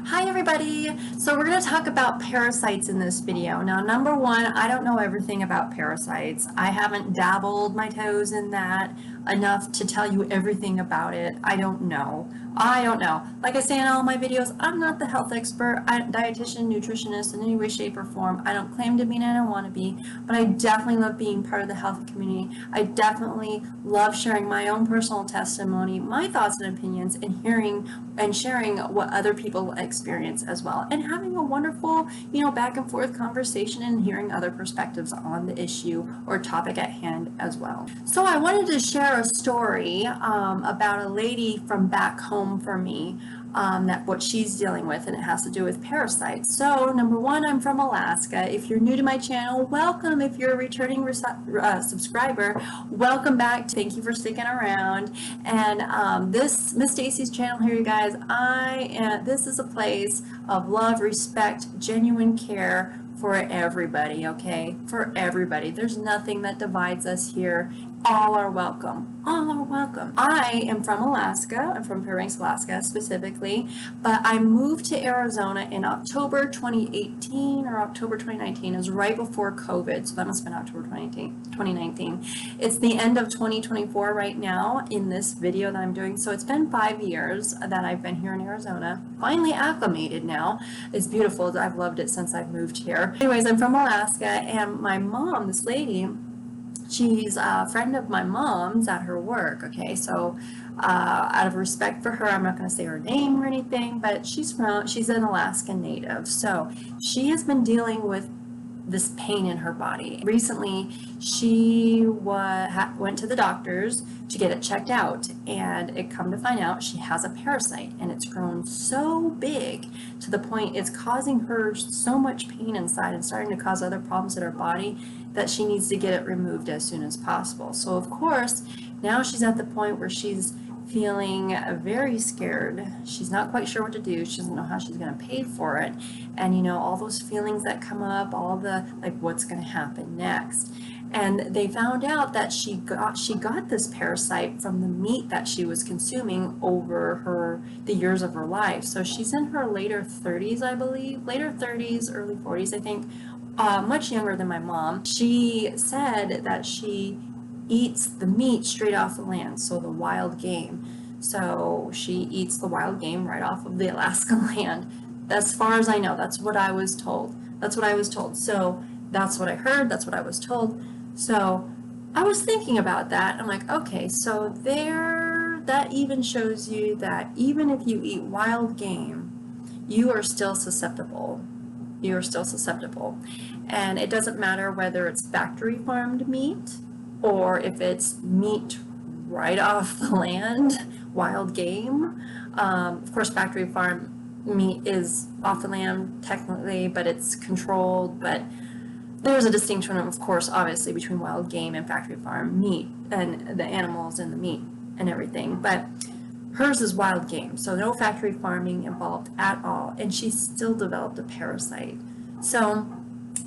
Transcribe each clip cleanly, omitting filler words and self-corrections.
Hi everybody! So we're going to talk about parasites in this video. Now number one, I don't know everything about parasites. I haven't dabbled my toes in that enough to tell you everything about it. I don't know. Like I say in all my videos, I'm not the health expert, dietitian, nutritionist in any way, shape, or form. I don't claim to be and I don't want to be, but I definitely love being part of the health community. I definitely love sharing my own personal testimony, my thoughts and opinions, and hearing and sharing what other people experience as well, and having a wonderful, back and forth conversation and hearing other perspectives on the issue or topic at hand as well. So I wanted to share a story about a lady from back home for me, that what she's dealing with, and it has to do with parasites. So number one, I'm from Alaska. If you're new to my channel, welcome. If you're a returning subscriber, welcome back. Thank you for sticking around. And this Miss Staci's channel here, you guys, this is a place of love, respect, genuine care for everybody, okay? For everybody. There's nothing that divides us here. All are welcome. All are welcome. I am from Alaska. I'm from Fairbanks, Alaska specifically, but I moved to Arizona in October 2018 or October 2019. It was right before COVID, so that must have been October 2019. It's the end of 2024 right now in this video that I'm doing, so it's been 5 years that I've been here in Arizona. Finally acclimated now. It's beautiful. I've loved it since I've moved here. Anyways, I'm from Alaska, and my mom, this lady, she's a friend of my mom's at her work, okay? So out of respect for her, I'm not going to say her name or anything, but she's an Alaskan native. So she has been dealing with this pain in her body. Recently, she went to the doctors to get it checked out, and it come to find out she has a parasite, and it's grown so big to the point it's causing her so much pain inside and starting to cause other problems in her body that she needs to get it removed as soon as possible. So of course, now she's at the point where she's feeling very scared. She's not quite sure what to do. She doesn't know how she's going to pay for it. And all those feelings that come up, all the what's going to happen next. And they found out that she got this parasite from the meat that she was consuming over the years of her life. So she's in her later 30s, I believe, later 30s, early 40s, I think, much younger than my mom. She said that she eats the meat straight off the land, so the wild game. So she eats the wild game right off of the Alaska land. As far as I know, that's what I was told. That's what I was told. So that's what I heard. That's what I was told. So I was thinking about that. I'm like, okay, so that even shows you that even if you eat wild game, you are still susceptible. You are still susceptible. And it doesn't matter whether it's factory farmed meat or if it's meat right off the land, wild game. Of course, factory farm meat is off the land technically, but it's controlled. But there's a distinction, of course, obviously, between wild game and factory farm meat and the animals and the meat and everything. But hers is wild game, so no factory farming involved at all. And she still developed a parasite. So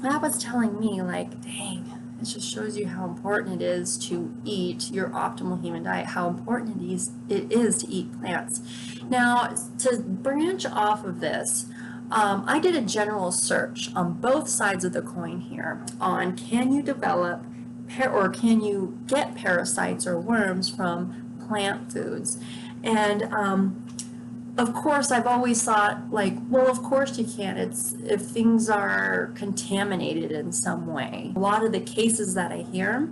that was telling me, dang, it just shows you how important it is to eat your optimal human diet, how important it is to eat plants. Now, to branch off of this, I did a general search on both sides of the coin here on can you develop or can you get parasites or worms from plant foods? And of course, I've always thought, well, of course you can. It's if things are contaminated in some way. A lot of the cases that I hear,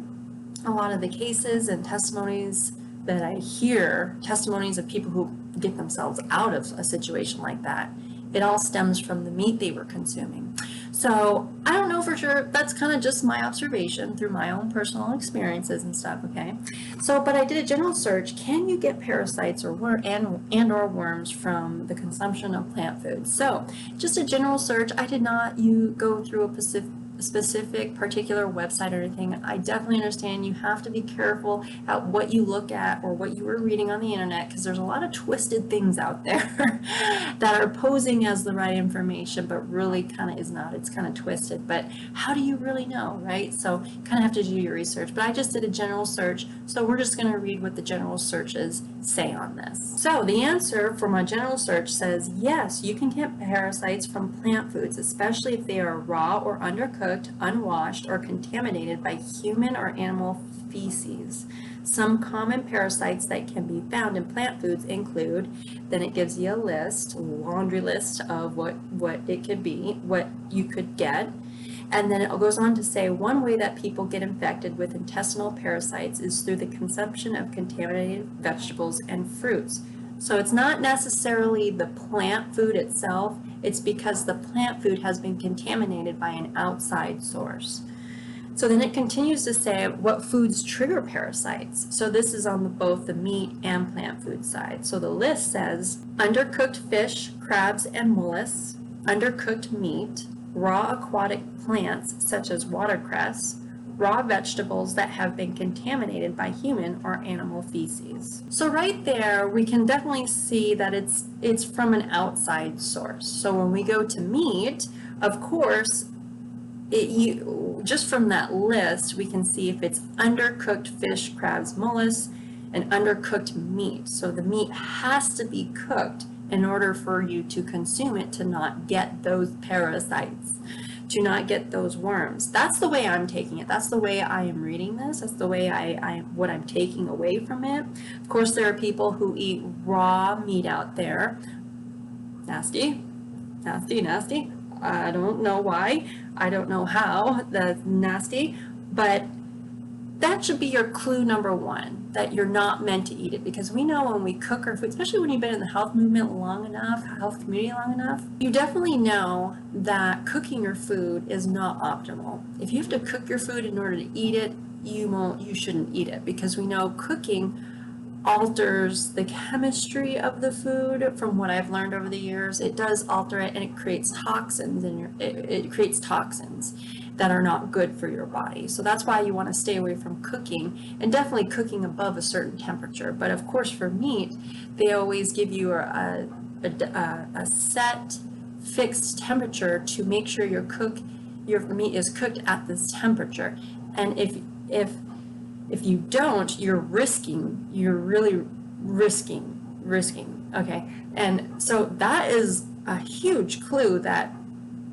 a lot of the cases and testimonies that I hear, testimonies of people who get themselves out of a situation like that, it all stems from the meat they were consuming. So I don't know for sure. That's kind of just my observation through my own personal experiences and stuff, okay? So, but I did a general search. Can you get parasites or worms from the consumption of plant foods? So just a general search. I did not go through a specific particular website or anything. I definitely understand you have to be careful at what you look at or what you are reading on the internet, because there's a lot of twisted things out there that are posing as the right information but really kind of is not. It's kind of twisted, but how do you really know, right? So kind of have to do your research. But I just did a general search, so we're just going to read what the general search is say on this? So the answer from a general search says yes, you can get parasites from plant foods, especially if they are raw or undercooked, unwashed, or contaminated by human or animal feces. Some common parasites that can be found in plant foods include, then it gives you a list, a laundry list of what it could be, what you could get. And then it goes on to say one way that people get infected with intestinal parasites is through the consumption of contaminated vegetables and fruits. So it's not necessarily the plant food itself, it's because the plant food has been contaminated by an outside source. So then it continues to say what foods trigger parasites. So this is on both the meat and plant food side. So the list says undercooked fish, crabs, and mollusks, undercooked meat, raw aquatic plants such as watercress, raw vegetables that have been contaminated by human or animal feces. So right there, we can definitely see that it's from an outside source. So when we go to meat, of course, just from that list, we can see if it's undercooked fish, crabs, mollusks, and undercooked meat. So the meat has to be cooked in order for you to consume it, to not get those parasites, to not get those worms. That's the way I'm taking it. That's the way I am reading this. That's the way what I'm taking away from it. Of course, there are people who eat raw meat out there. Nasty, nasty, nasty. I don't know why. I don't know how. That's nasty. But that should be your clue number one, that you're not meant to eat it, because we know when we cook our food, especially when you've been in the health movement long enough, health community long enough, you definitely know that cooking your food is not optimal. If you have to cook your food in order to eat it, you shouldn't eat it, because we know cooking alters the chemistry of the food. From what I've learned over the years, it does alter it, and it creates toxins it creates toxins that are not good for your body. So that's why you want to stay away from cooking, and definitely cooking above a certain temperature. But of course, for meat, they always give you a set fixed temperature to make sure your meat is cooked at this temperature. And if you don't, you're really risking, okay? And so that is a huge clue that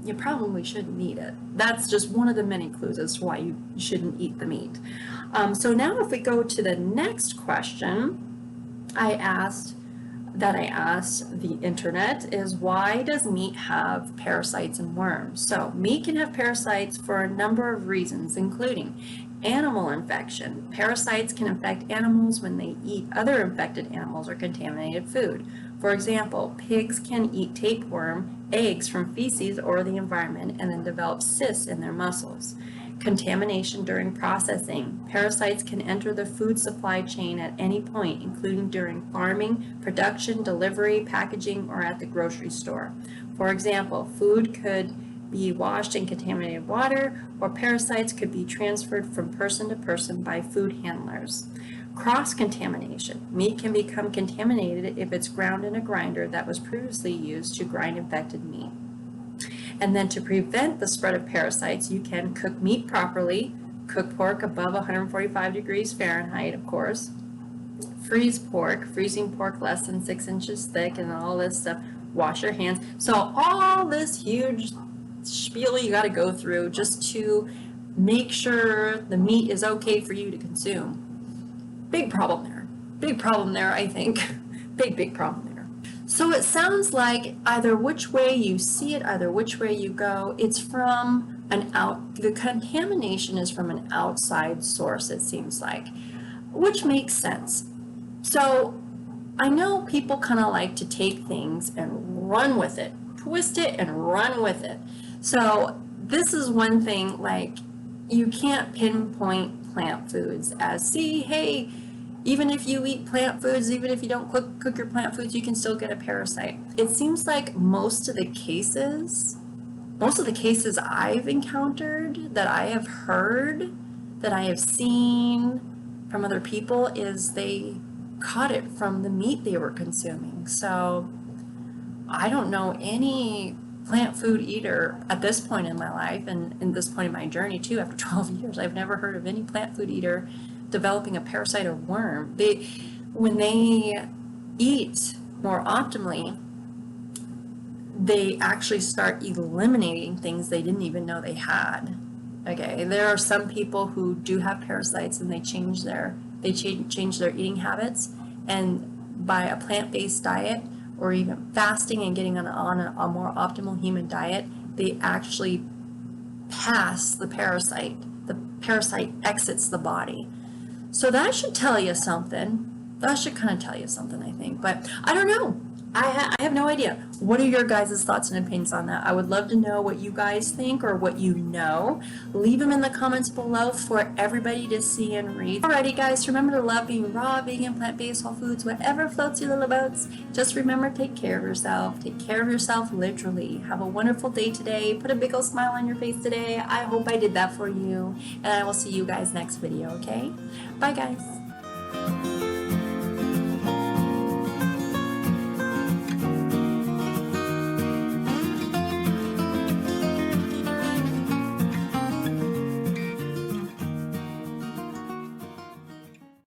you probably shouldn't eat it. That's just one of the many clues as to why you shouldn't eat the meat. So now if we go to the next question I asked the internet is, why does meat have parasites and worms? So meat can have parasites for a number of reasons, including animal infection. Parasites can infect animals when they eat other infected animals or contaminated food. For example, pigs can eat tapeworm eggs from feces or the environment and then develop cysts in their muscles. Contamination during processing. Parasites can enter the food supply chain at any point, including during farming, production, delivery, packaging, or at the grocery store. For example, food could be washed in contaminated water, or parasites could be transferred from person to person by food handlers. Cross-contamination. Meat can become contaminated if it's ground in a grinder that was previously used to grind infected meat. And then to prevent the spread of parasites, you can cook meat properly, cook pork above 145 degrees Fahrenheit, of course, freeze pork, freezing pork less than 6 inches thick, and all this stuff, wash your hands. So all this huge spiel you got to go through just to make sure the meat is okay for you to consume. Big problem there, I think. Big problem there. So it sounds like either which way you see it, either which way you go, it's from the contamination is from an outside source, it seems like, which makes sense. So I know people kind of like to take things and run with it, twist it and run with it. So this is one thing, like, you can't pinpoint plant foods as, see, hey, even if you eat plant foods, even if you don't cook your plant foods, you can still get a parasite. It seems like most of the cases I've encountered, that I have heard, that I have seen from other people, is they caught it from the meat they were consuming. So I don't know any plant food eater at this point in my life, and in this point in my journey too, after 12 years, I've never heard of any plant food eater developing a parasite or worm. when they eat more optimally, they actually start eliminating things they didn't even know they had. Okay, there are some people who do have parasites and they change their eating habits, and by a plant-based diet or even fasting and getting on a more optimal human diet, they actually pass the parasite. The parasite exits the body. So that should tell you something. That should kind of tell you something, I think. But I don't know. I have no idea. What are your guys' thoughts and opinions on that? I would love to know what you guys think or what you know. Leave them in the comments below for everybody to see and read. Alrighty guys, remember to love being raw, vegan, plant-based, whole foods, whatever floats your little boats. Just remember, take care of yourself. Take care of yourself literally. Have a wonderful day today. Put a big old smile on your face today. I hope I did that for you. And I will see you guys next video, okay? Bye guys.